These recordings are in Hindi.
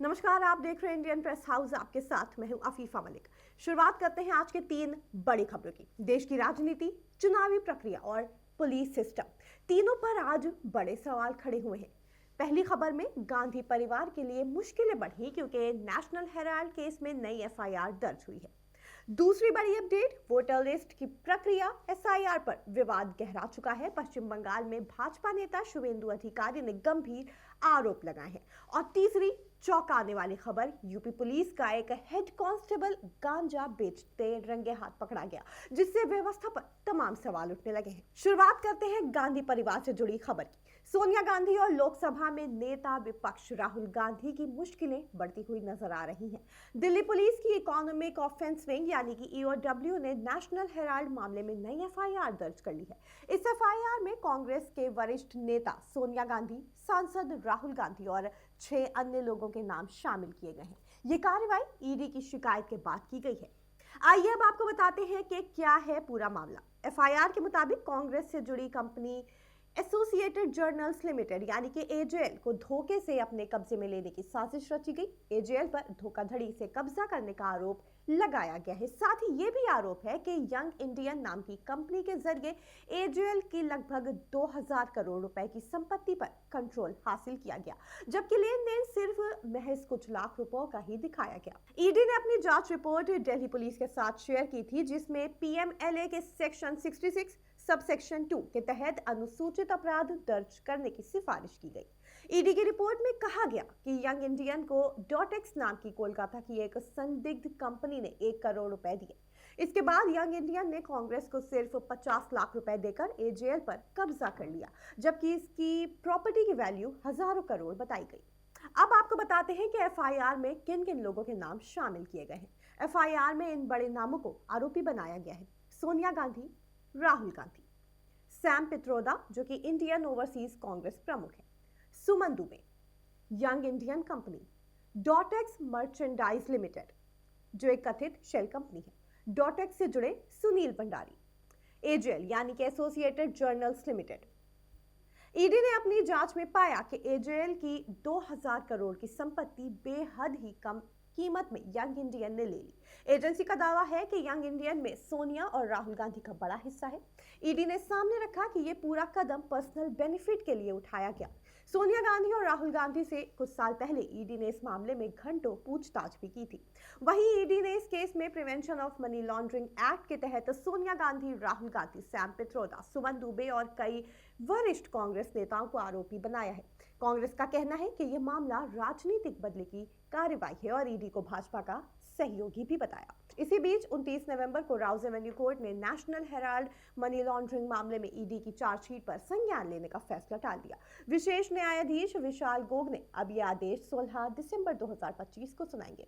नमस्कार, आप देख रहे हैं इंडियन प्रेस हाउस। आपके साथ मैं हूं अफीफा मलिक। शुरुआत करते हैं आज के 3 बड़ी खबरों की। देश की राजनीति, चुनावी प्रक्रिया और पुलिस सिस्टम, तीनों पर आज बड़े सवाल खड़े हुए हैं। पहली खबर में गांधी परिवार के लिए मुश्किलें बढ़ी क्योंकि नेशनल हेराल्ड केस में नई एफआईआर दर्ज हुई है। दूसरी बड़ी अपडेट, वोटर लिस्ट की प्रक्रिया, एसआईआर पर विवाद गहरा चुका है। पश्चिम बंगाल में भाजपा नेता शुभेंदु अधिकारी ने गंभीर आरोप लगाए हैं। और तीसरी चौंकाने वाली खबर, यूपी पुलिस का एक हेड कांस्टेबल गांजा बेचते रंगे हाथ पकड़ा गया, जिससे व्यवस्था पर तमाम सवाल उठने लगे हैं। शुरुआत करते हैं गांधी परिवार से जुड़ी खबर की। सोनिया गांधी और लोकसभा में नेता विपक्ष राहुल गांधी की मुश्किलें बढ़ती हुई नजर आ रही हैं। दिल्ली पुलिस की इकोनॉमिक ऑफेंस विंग यानी कि ईओडब्ल्यू ने नेशनल हेराल्ड मामले में नई एफआईआर दर्ज कर ली है। इस एफआईआर में कांग्रेस के वरिष्ठ नेता सोनिया गांधी, सांसद राहुल गांधी और 6 अन्य लोगों के नाम शामिल किए गए हैं। ये कार्रवाई ईडी की शिकायत के बाद की गई है। आइए अब आपको बताते हैं कि क्या है पूरा मामला। एफआईआर के मुताबिक कांग्रेस से जुड़ी कंपनी एसोसिएटेड जर्नल्स लिमिटेड यानी कि एजेएल को धोखे से अपने कब्जे में लेने की साजिश रची गई। एजेएल पर धोखाधड़ी से कब्जा करने का आरोप लगाया गया है। साथ ही ये भी आरोप है कि यंग इंडियन नाम की कंपनी के जरिए एजेएल की लगभग 2000 करोड़ रुपए की संपत्ति पर कंट्रोल हासिल किया गया, जबकि लेन देन सिर्फ महज कुछ लाख रुपयों का ही दिखाया गया। ईडी ने अपनी जांच रिपोर्ट दिल्ली पुलिस के साथ शेयर की थी, जिसमें पीएमएलए के सेक्शन 66 सब सेक्शन 2 के तहत अनुसूचित अपराध दर्ज करने की सिफारिश की गई। ईडी की रिपोर्ट में कहा गया कि यंग इंडियन को डॉटेक्स नाम की कोलकाता की एक संदिग्ध कंपनी ने 1 करोड़ रुपए दिए। इसके बाद यंग इंडियन ने कांग्रेस को सिर्फ 50 लाख रुपए देकर एजेएल पर कब्जा कर लिया, जबकि इसकी प्रॉपर्टी की वैल्यू हजारों करोड़ बताई गई। अब आपको बताते हैं कि एफआईआर में किन किन लोगों के नाम शामिल किए गए हैं। एफआईआर में इन बड़े नामों को आरोपी बनाया गया है। सोनिया गांधी, राहुल गांधी, सैम पित्रोदा जो कि इंडियन ओवरसीज कांग्रेस प्रमुख है, Suman Dubey, young Indian company, Dotex merchandise limited जो एक कथित शेल कंपनी है, डॉटेक्स से जुड़े सुनील भंडारी, एजेएल यानी कि एसोसिएटेड जर्नल्स लिमिटेड। ईडी ने अपनी जांच में पाया कि एजेएल की 2000 करोड़ की संपत्ति बेहद ही कम कीमत में यंग इंडियन ने ले ली। एजेंसी का दावा है कि यंग इंडियन में सोनिया और राहुल गांधी का बड़ा हिस्सा है। ईडी ने सामने रखा कि यह पूरा कदम पर्सनल बेनिफिट के लिए उठाया गया। सोनिया गांधी और राहुल गांधी से कुछ साल पहले ईडी ने इस मामले में घंटों पूछताछ भी की थी। वहीं ईडी ने इस केस में prevention of money laundering act के तहत सोनिया गांधी, राहुल गांधी, सैम पित्रोदा, सुमन दुबे और कई वरिष्ठ कांग्रेस नेताओं को आरोपी बनाया है। कांग्रेस का कहना है कि यह मामला राजनीतिक बदले की कार्रवाई है और ईडी को भाजपा का सहयोगी भी बताया। इसी बीच 29 नवंबर को राउज एवेन्यू कोर्ट ने नेशनल हेराल्ड मनी लॉन्ड्रिंग मामले में ईडी की चार्जशीट पर संज्ञान लेने का फैसला टाल दिया। विशेष न्यायाधीश विशाल गोग ने अब यह आदेश 16 दिसंबर 2025 को सुनाएंगे।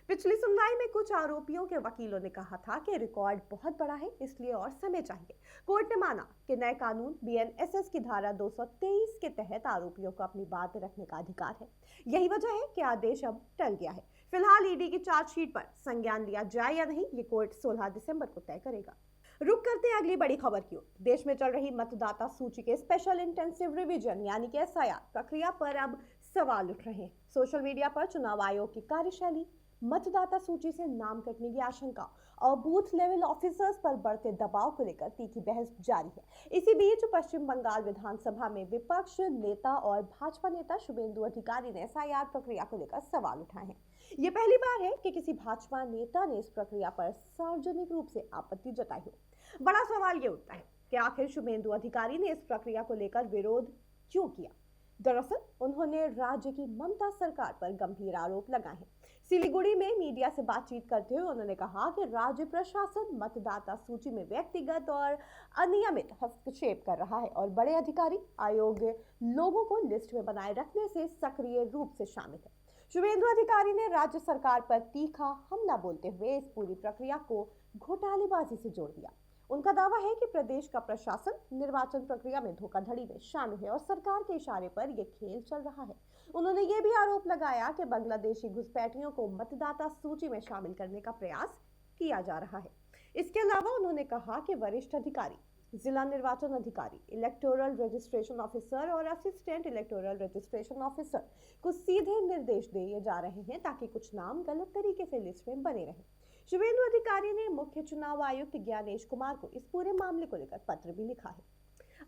पिछली सुनवाई में कुछ आरोपियों के वकीलों ने कहा था कि रिकॉर्ड बहुत बड़ा है, इसलिए और समय चाहिए। कोर्ट ने माना कि नए कानून बीएनएसएस की धारा 223 के तहत आरोपियों को अपनी बात रखने का अधिकार है। यही वजह है कि आदेश अब टल गया है। फिलहाल ईडी की चार्जशीट पर संज्ञान लिया जाए या नहीं, ये कोर्ट 16 दिसंबर को तय करेगा। रुक करते हैं अगली बड़ी खबर की ओर। देश में चल रही मतदाता सूची के स्पेशल इंटेंसिव रिवीजन यानी कि एसआईआर प्रक्रिया पर अब सवाल उठ रहे हैं। सोशल मीडिया पर चुनाव आयोग की कार्यशैली, मतदाता सूची से नाम कटने की आशंका और बूथ लेवल ऑफिसर्स पर बढ़ते दबाव को लेकर तीखी बहस जारी है। इसी बीच पश्चिम बंगाल विधानसभा में विपक्ष नेता और भाजपा नेता शुभेंदु अधिकारी ने एसआईआर प्रक्रिया को लेकर सवाल उठाए हैं। ये पहली बार है कि किसी भाजपा नेता ने इस प्रक्रिया पर सार्वजनिक रूप से आपत्ति जताई हो। बड़ा सवाल ये उठता है कि आखिर शुभेंदु अधिकारी ने इस प्रक्रिया को लेकर विरोध क्यों किया। दरअसल उन्होंने राज्य की ममता सरकार पर गंभीर आरोप लगाए हैं। सिलीगुड़ी में मीडिया से बातचीत करते हुए उन्होंने कहा कि राज्य प्रशासन मतदाता सूची में व्यक्तिगत और अनियमित हस्तक्षेप कर रहा है और बड़े अधिकारी आयोग लोगों को लिस्ट में बनाए रखने से सक्रिय रूप से शामिल है। शुभेंदु अधिकारी ने राज्य सरकार पर तीखा हमला बोलते हुए इस पूरी प्रक्रिया को घोटालेबाजी से जोड़ दिया। उनका दावा है कि प्रदेश का प्रशासन निर्वाचन प्रक्रिया में धोखाधड़ी में शामिल है और सरकार के इशारे पर यह खेल चल रहा है। उन्होंने ये भी आरोप लगाया कि बांग्लादेशी घुसपैठियों को मतदाता सूची में शामिल करने का प्रयास किया जा रहा है। इसके अलावा उन्होंने कहा कि वरिष्ठ अधिकारी जिला निर्वाचन अधिकारी, इलेक्टोरल रजिस्ट्रेशन ऑफिसर और असिस्टेंट इलेक्टोरल रजिस्ट्रेशन ऑफिसर को सीधे निर्देश दिए जा रहे हैं ताकि कुछ नाम गलत तरीके से लिस्ट में बने रहें। शुभेंदु अधिकारी ने मुख्य चुनाव आयुक्त ज्ञानेश कुमार को इस पूरे मामले को लेकर पत्र भी लिखा है।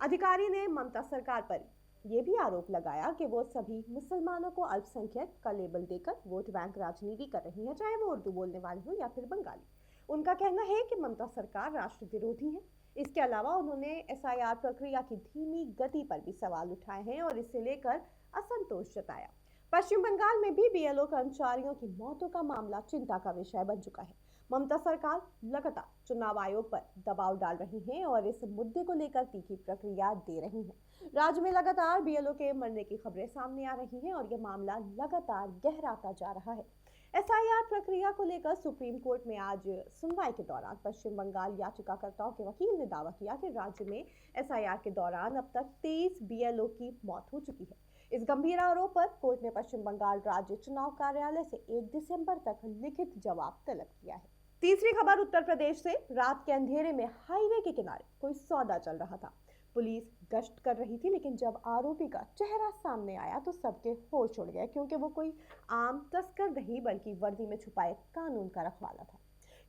अधिकारी ने ममता सरकार पर यह भी आरोप लगाया कि वो सभी मुसलमानों को अल्पसंख्यक का लेबल देकर वोट बैंक राजनीति कर रही है, चाहे वो उर्दू बोलने वाले हो या फिर बंगाली। उनका कहना है कि ममता सरकार राष्ट्र विरोधी है। इसके अलावा उन्होंने एसआईआर प्रक्रिया की धीमी गति पर भी सवाल उठाए हैं और इसे लेकर असंतोष जताया। पश्चिम बंगाल में भी बीएलओ कर्मचारियों की मौतों का मामला चिंता का विषय बन चुका है। ममता सरकार लगातार चुनाव आयोग पर दबाव डाल रही है और इस मुद्दे को लेकर तीखी प्रक्रिया दे रही है। राज्य में लगातार बीएलओ के मरने की खबरें सामने आ रही हैं और यह मामला लगातार गहराता जा रहा है। एसआईआर प्रक्रिया को लेकर सुप्रीम कोर्ट में आज सुनवाई के दौरान पश्चिम बंगाल याचिकाकर्ताओं के वकील ने दावा किया कि राज्य में एसआईआर के दौरान अब तक 23 बीएलओ की मौत हो चुकी है। इस गंभीर आरोप पर कोर्ट ने पश्चिम बंगाल राज्य चुनाव कार्यालय से 1 दिसंबर तक लिखित जवाब तलब किया है। तीसरी खबर उत्तर प्रदेश से। रात के अंधेरे में हाईवे के किनारे कोई सौदा चल रहा था। पुलिस गश्त कर रही थी, लेकिन जब आरोपी का चेहरा सामने आया तो सबके होश उड़ गए, क्योंकि वो कोई आम तस्कर नहीं बल्कि वर्दी में छुपाए कानून का रखवाला था।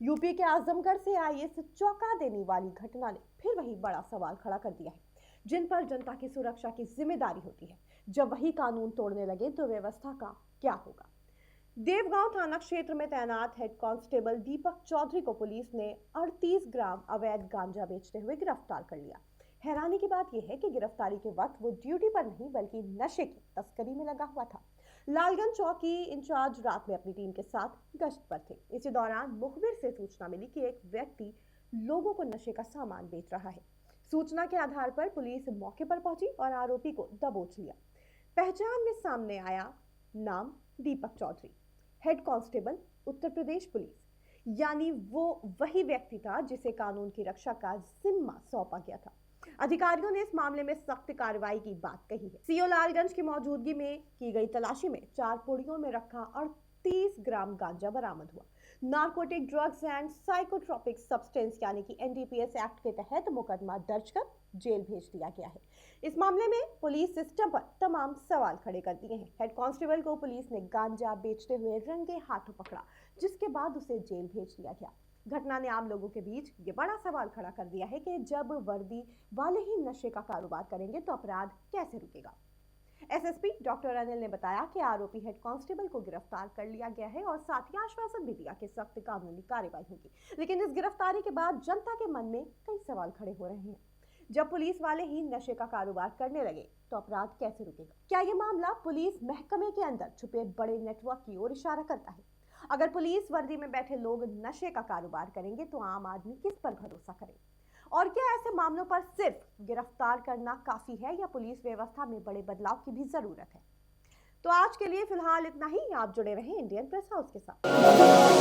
यूपी के आजमगढ़ से आई इस चौंका देने वाली घटना ने फिर वही बड़ा सवाल खड़ा कर दिया है, जिन पर जनता की सुरक्षा की जिम्मेदारी होती है। जब वही कानून तोड़ने लगे तो व्यवस्था का क्या होगा। देवगांव थाना क्षेत्र में तैनात हेड कांस्टेबल दीपक चौधरी को पुलिस ने 38 ग्राम अवैध गांजा बेचते हुए गिरफ्तार कर लिया। हैरानी की बात यह है कि गिरफ्तारी के वक्त वो ड्यूटी पर नहीं बल्कि नशे की तस्करी में लगा हुआ था। लालगंज चौकी इंचार्ज रात में अपनी टीम के साथ गश्त पर थे। इसी दौरान मुखबिर से सूचना मिली कि एक व्यक्ति लोगों को नशे का सामान बेच रहा है। सूचना के आधार पर पुलिस मौके पर पहुंची और आरोपी को दबोच लिया। पहचान में सामने आया नाम Deepak Chaudhary, head constable Uttar Pradesh police, यानी वो वही व्यक्ति था जिसे कानून की रक्षा का जिम्मा सौंपा गया था। अधिकारियों ने इस मामले में सख्त कार्रवाई की बात कही है। सीओ लालगंज की मौजूदगी में की गई तलाशी में 4 पुड़ियों में रखा 38 ग्राम गांजा बरामद हुआ। Narcotic drugs and psychotropic substance यानी कि एनडीपीएस एक्ट के तहत मुकदमा दर्ज कर जेल भेज दिया गया है। इस मामले में पुलिस सिस्टम पर तमाम सवाल खड़े कर दिए हैं। हेड कांस्टेबल को पुलिस ने गांजा बेचते हुए रंगे हाथों पकड़ा, जिसके बाद उसे जेल भेज दिया गया। घटना ने आम लोगों के बीच ये बड़ा सवाल खड़ा कर दिया है कि जब वर्दी वाले ही नशे का कारोबार करेंगे तो अपराध कैसे रुकेगा। एसएसपी डॉक्टर अनिल ने बताया कि आरोपी हेड कांस्टेबल को गिरफ्तार कर लिया गया है और साथ ही आश्वासन भी दिया कि सख्त कानूनी कार्रवाई होगी। लेकिन इस गिरफ्तारी के बाद जनता के मन में कई सवाल खड़े हो रहे हैं। जब पुलिस वाले ही नशे का कारोबार करने लगे तो अपराध कैसे रुकेगा। क्या यह मामला पुलिस महकमे के अंदर छुपे बड़े नेटवर्क की ओर इशारा करता है। अगर पुलिस वर्दी में बैठे लोग नशे का कारोबार करेंगे तो आम आदमी किस पर भरोसा करे। और क्या ऐसे मामलों पर सिर्फ गिरफ्तार करना काफी है या पुलिस व्यवस्था में बड़े बदलाव की भी जरूरत है। तो आज के लिए फिलहाल इतना ही। आप जुड़े रहें इंडियन प्रेस हाउस के साथ।